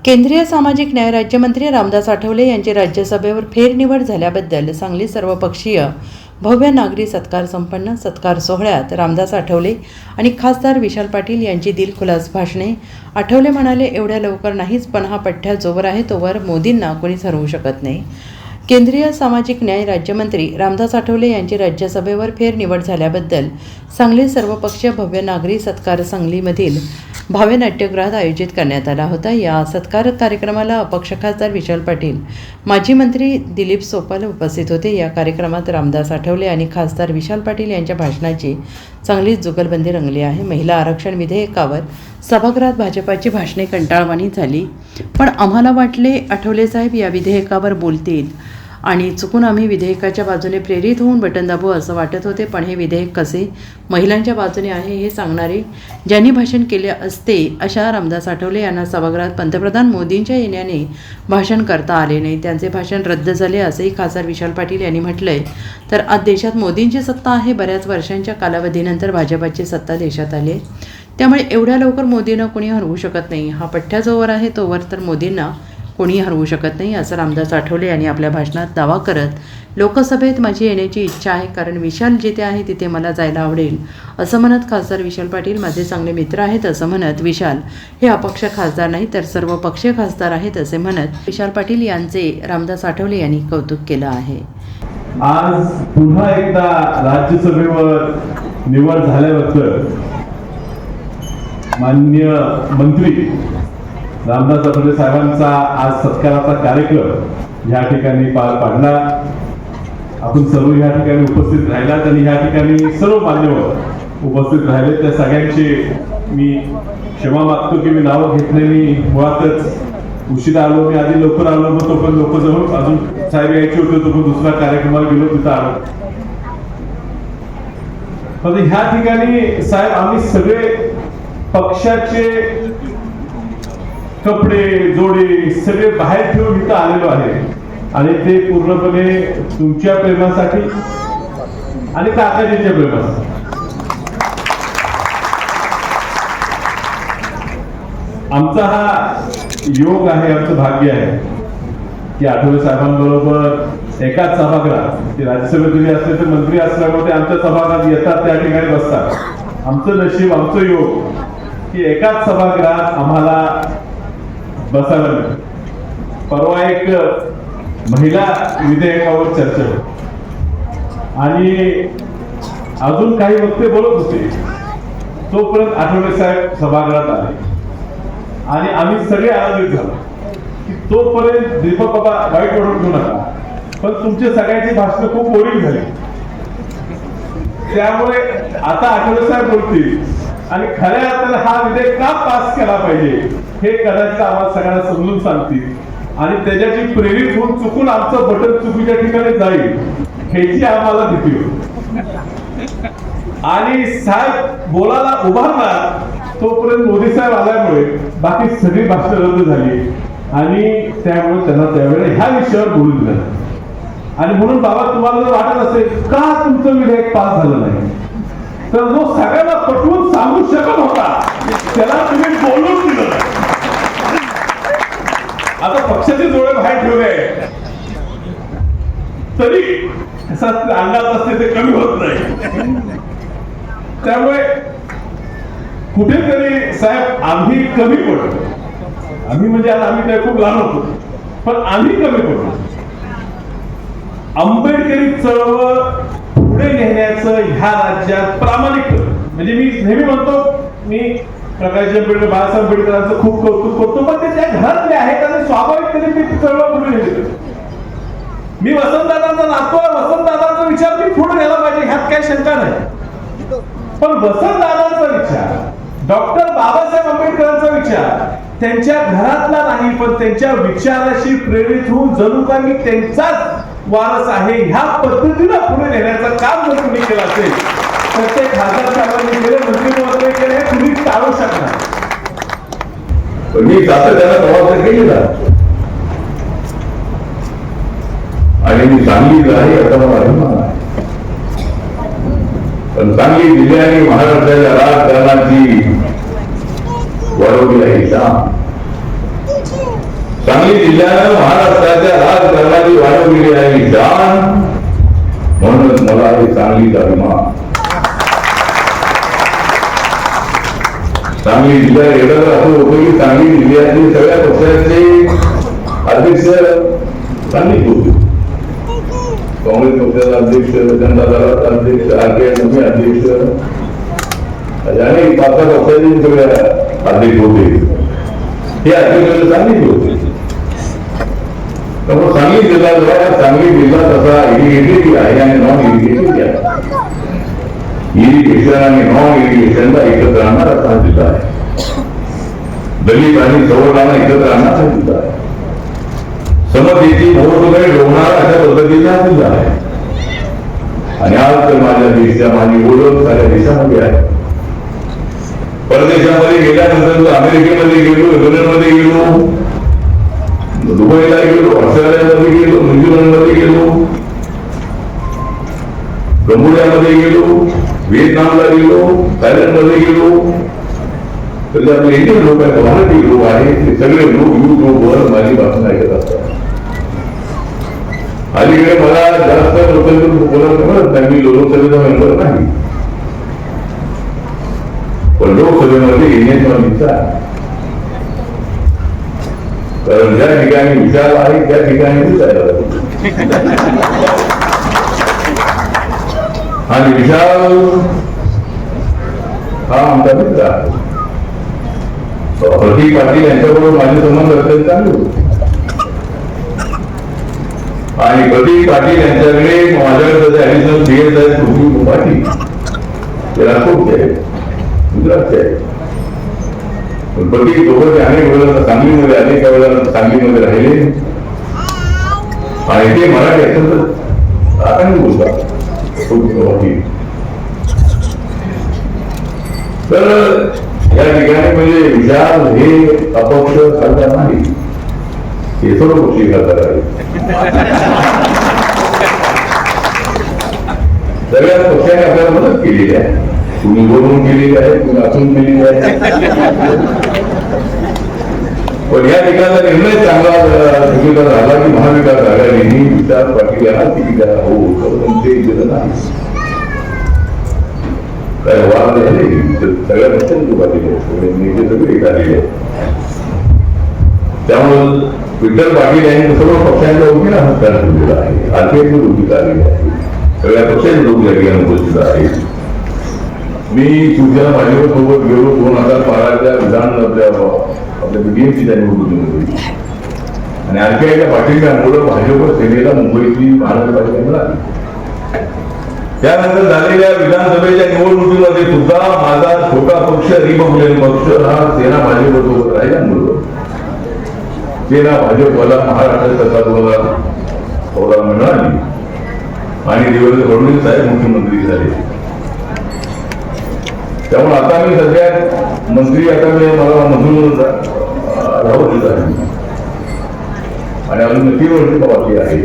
केंद्रीय सामाजिक न्याय राज्यमंत्री रामदास आठवले यांची राज्यसभेवर फेरनिवड झाल्याबद्दल सांगली सर्वपक्षीय भव्य नागरी सत्कार संपन्न सत्कार सोहळ्यात रामदास आठवले आणि खासदार विशाल पाटील यांची दिलखुलास भाषणे. आठवले म्हणाले, एवढ्या लवकर नाहीच, पण हा पठ्ठ्या जोवर आहे तोवर मोदींना कोणीच हरवू शकत नाही. केंद्रीय सामाजिक न्याय राज्यमंत्री रामदास आठवले यांची राज्यसभेवर फेरनिवड झाल्याबद्दल सांगली सर्वपक्षीय भव्य नागरी सत्कार सांगलीमधील भावे नाट्यगृहात आयोजित करण्यात आला होता. या सत्कार कार्यक्रमाला अपक्ष खासदार विशाल पाटील, माजी मंत्री दिलीप सोपल उपस्थित होते. या कार्यक्रमात रामदास आठवले आणि खासदार विशाल पाटील यांच्या भाषणाची चांगलीच जुगलबंदी रंगली आहे. महिला आरक्षण विधेयकावर सभागृहात भाजपाची भाषणे कंटाळवाणी झाली, पण आम्हाला वाटले आठवले साहेब या विधेयकावर बोलतील आणि चुकून आम्ही विधेयकाच्या बाजूने प्रेरित होऊन बटन दाबू असं वाटत होते. पण हे विधेयक कसे महिलांच्या बाजूने आहे हे सांगणारे ज्यांनी भाषण केले असते अशा रामदास आठवले यांना सभागृहात पंतप्रधान मोदींच्या येण्याने भाषण करता आले नाही. त्यांचे भाषण रद्द झाले असंही खासदार विशाल पाटील यांनी म्हटलंय. तर आज देशात मोदींची सत्ता आहे. बऱ्याच वर्षांच्या कालावधीनंतर भाजपाची सत्ता देशात आली, त्यामुळे एवढ्या लवकर मोदींना कोणी हरवू शकत नाही. हा पठ्ठ्या जोवर आहे तोवर तर मोदींना कोणी हरवू शकत नाही असं रामदास आठवले यांनी आपल्या भाषणात दावा करत, लोकसभेत माझी येण्याची इच्छा आहे, कारण विशाल जिथे आहे तिथे मला जायला आवडेल असं म्हणत खासदार विशाल पाटील माझे चांगले मित्र आहेत असं म्हणत, विशाल हे अपक्ष खासदार नाही तर सर्वपक्षीय खासदार आहेत असे म्हणत विशाल पाटील यांचे रामदास आठवले यांनी कौतुक केलं आहे. आज पुन्हा एकदा राज्यसभेवर निवड झाल्याबद्दल माननीय मंत्री रामदास आठवले साहेबांचा आज सत्काराचा कार्यक्रम या ठिकाणी पार पाडला. आपण सर्व या ठिकाणी उपस्थित राहिलात आणि या ठिकाणी सर्व मान्यवर उपस्थित राहिले. त्या सगळ्यांचे मी क्षमा मागतो की मी नावं घेतलेली मुळातच उशिरा आलो. मी आधी लवकर आलो होतो, पण लोक जवळ अजून साहेब यायचे होते, तो पण दुसऱ्या कार्यक्रमाला गेलो तिथं आलो. पण ह्या ठिकाणी साहेब आम्ही सगळे पक्षाचे कपडे जोडे सगळे बाहेर ठेवून इथं आलेलो आहे आणि ते पूर्णपणे तुमच्या प्रेमासाठी आणि काकाजींच्या प्रेमासाठी. आमचा हा योग आहे, आमचं भाग्य आहे की आठवले साहेबांबरोबर एकाच सभागृहात, ते राज्यसभेत जरी असले तर मंत्री असल्यामुळे ते आमच्या सभागृहात येतात, त्या ठिकाणी बसतात. आमचं नशीब, आमचं योग की एकाच सभागृहात आम्हाला बसायला मिळतं. परवा एक महिला विधेयकावर चर्चा होती आणि अजून काही वक्ते बोलत होते, तोपर्यंत आठवले साहेब सभागृहात आले आणि आम्ही सगळे आनंदित झालो की तोपर्यंत दीपक बाबा वाईट ओढून घेऊ नका, पण तुमचे सगळ्यांची भाषण खूप बोरिंग झाली, त्यामुळे आता आठवले साहेब बोलतील आणि खऱ्या अर्थाने हा विधेयक का पास केला पाहिजे हे कदाचित आम्हाला सगळ्यांना समजून सांगतील आणि त्याच्याची प्रेरित होऊन चुकून आमचं बटन चुकीच्या ठिकाणी जाईल ह्याची आम्हाला भीती होती. आणि साहेब बोलायला उभारला तोपर्यंत मोदी साहेब आल्यामुळे बाकी सगळी भाषण रद्द झाली आणि त्यामुळे त्यांना त्यावेळेला ह्या विषयावर बोलू दिलं. आणि म्हणून बाबा तुम्हाला जर वाटत असेल का तुमचं विधेयक पास झालं नाही, तर जो सगळ्यांना पटवून सांगू शकत होता त्याला तुम्ही बोलून दिलं. आता पक्षाचे डोळे बाहेर ठेवले तरी अंदाज असते ते कमी होत नाही. त्यामुळे कुठेतरी साहेब आम्ही कमी पडतो. आम्ही म्हणजे आता आम्ही काय खूप लहान होतो, पण आम्ही कमी पडतो. आंबेडकरी चळवळ पुढे नेण्याचं ह्या राज्यात प्रामाणिक, म्हणजे मी नेहमी म्हणतो मी प्रकाश आंबेडकर, बाळासाहेब आंबेडकरांचं खूप कौतुक करतो, पण ते त्या घरातले आहेत आणि स्वाभाविकपणे मी चळवळ पुढे नेली. मी वसंतदादांचा नातो, वसंतदादांचा विचार मी पुढे नेला पाहिजे ह्यात काही शंका नाही. पण वसंतदादांचा विचार, डॉक्टर बाबासाहेब आंबेडकरांचा विचार त्यांच्या घरातला नाही, पण त्यांच्या विचाराशी प्रेरित होऊन जणू काय मी त्यांचाच वारस आहे ह्या पद्धतीनं पुढे नेण्याचं काम जर तुम्ही केलं असेल तर ते खासदार साहेबांनी केले, मंत्री महोदय केले, हे तुम्ही टाळू शकणार. मी जाता त्याला प्रवास केलेला आणि मी सांगली आहे आता मला अभिमान आहे. पण सांगली जिल्ह्याने महाराष्ट्राच्या राजकारणाची वळवली आहे. सांगली जिल्ह्यानं महाराष्ट्राच्या राजकारणाची वाढवलेली आहे जाण, म्हणूनच मला हे सांगलीचा अभिमान. सांगली जिल्ह्यात एवढं असं होतं की सांगली जिल्ह्यातील सगळ्या पक्षाचे अध्यक्ष सांगलीत होते. काँग्रेस पक्षाचा अध्यक्ष, जनता दलाचा अध्यक्ष, RKM अध्यक्ष, अनेक 5-6 पक्षाचे सगळ्या अध्यक्ष होते. हे अध्यक्ष सांगलीत होते. त्यामुळे सांगली जिल्हा जो आहे, सांगली जिल्हा तसा इरिगेटेड आहे आणि नॉन इरिगेटेड आहे. इरिगेशन आणि नॉन इरिगेशनला एकत्र आणणारा हा जिल्हा आहे. दलित आणि सवर्णांना एकत्र आणणारा जिल्हा आहे. समतेची मोहर डोवणारा अशा पद्धतीचा हा जिल्हा आहे. आणि आज तर माझ्या देशाच्या माझी ओळख साऱ्या देशामध्ये आहे. परदेशामध्ये गेल्यानंतर अमेरिकेमध्ये गेलो, इंग्लंडमध्ये गेलो, दुबईला गेलो, ऑस्ट्रेलियामध्ये गेलो, न्यूझीलंडमध्ये गेलो, कंबोडियामध्ये गेलो, व्हिएतनामला गेलो, थायलंडमध्ये गेलो, तर आपले इंडियन लोक आहेत, मराठी लोक आहेत, ते सगळे लोक युट्यूबवर माझी भाषण ऐकत असतात. अलीकडे मला जास्त बोलत नाही, मी लोकसभेचा मेंबर नाही, पण लोकसभेमध्ये येण्याची माझी इच्छा आहे. कारण ज्या ठिकाणी विचार आहे त्या ठिकाणी विचार आणि विशाल हा आमचा मित्र आहे. प्रतीक पाटील यांच्याबरोबर माझे संबंध अत्यंत चांगले होते आणि प्रतीक पाटील यांच्याकडे माझ्याकडे ऍडिशनल CS आहे पृथ्वी पाटील, ते राजकोटचे आहे, गुजरातचे आहे. पण प्रतीक दोघं अनेक वेळेला सांगलीमध्ये, अनेक वेळेला सांगलीमध्ये राहिले आणि ते मराठी अत्यंत आकांक्षी बोलतात. तर या ठिकाणी म्हणजे विचार हे अपक्ष खासदार नाही, हे सर्व पक्षी खासदार आहे. सगळ्या पक्षाने आपल्याला मदत केलेली आहे. तुम्ही बोलून केलेली आहे, तुम्ही असून केलेली आहे. पण या ठिकाणचा निर्णय चांगला चुकीचा झाला की महाविकास आघाडीने विचार पाटील यांना तिकीट द्यायला हो, ते दिलं नाही. काय वाद झाले सगळ्या पक्षांची पाटील सगळे नेते सगळे एक आलेले आहेत. त्यामुळे विठ्ठल पाटील यांनी सर्व पक्षांच्या वतीने हा तयार केलेला आहे. RKM उपस्थित आलेले आहे, सगळ्या पक्षांचे लोक या ठिकाणी उपस्थित आहेत. मी शिवसेना भाजप सोबत गेलो 2012च्या विधान आपल्या BMCच्या निवडणुकीमध्ये आणि RKMच्या पाठिंब्यामुळे भाजप सेनेला मुंबईची महानगरपालिका मिळाली. त्यानंतर झालेल्या विधानसभेच्या निवडणुकीमध्ये सुद्धा माझा छोटा पक्ष रिपब्लिकन पक्ष हा सेना भाजप सोबत राहिल्यामुळं सेना भाजपला महाराष्ट्र सरकारला होदा मिळाली आणि देवेंद्र फडणवीस साहेब मुख्यमंत्री झाले. त्यामुळे आता मी सध्या मंत्री, आता मला मंजूर राहू देत आहे आणि अजून 3 वर्ष बाकी आहे.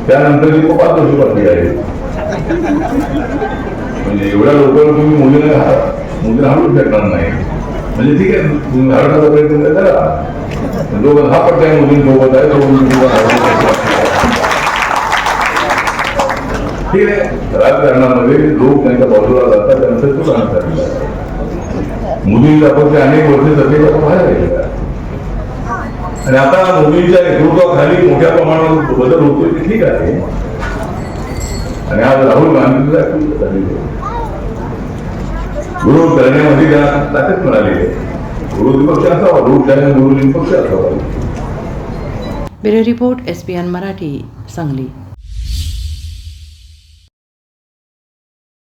त्यानंतर 5 वर्ष बाकी आहे. म्हणजे एवढ्या लोकांना तुम्ही मुलींना हलवू शकणार नाही. म्हणजे ठीक आहे, तुम्ही हलवण्याचा प्रयत्न करा. लोक हा पट्टा मुलींसोबत आहे, ठीक आहे. राजकारणामध्ये लोक त्यांच्या बाजूला जातात, त्यांचं तो राजकारण मुलींचा पक्ष अनेक वर्ष सत्तेच्या बाहेर गेलेला आणि आता मुलींच्या नेतृत्वाखाली मोठ्या प्रमाणात बदल होतोय, ते ठीक आहे. आणि आज राहुल गांधींचा विरोध करण्यामध्ये त्यांना ताकद मिळाली आहे. विरोधी पक्ष असावा, लोकशाही विरोधी पक्ष असावा. Bureau report SPN Marathi, Sangli.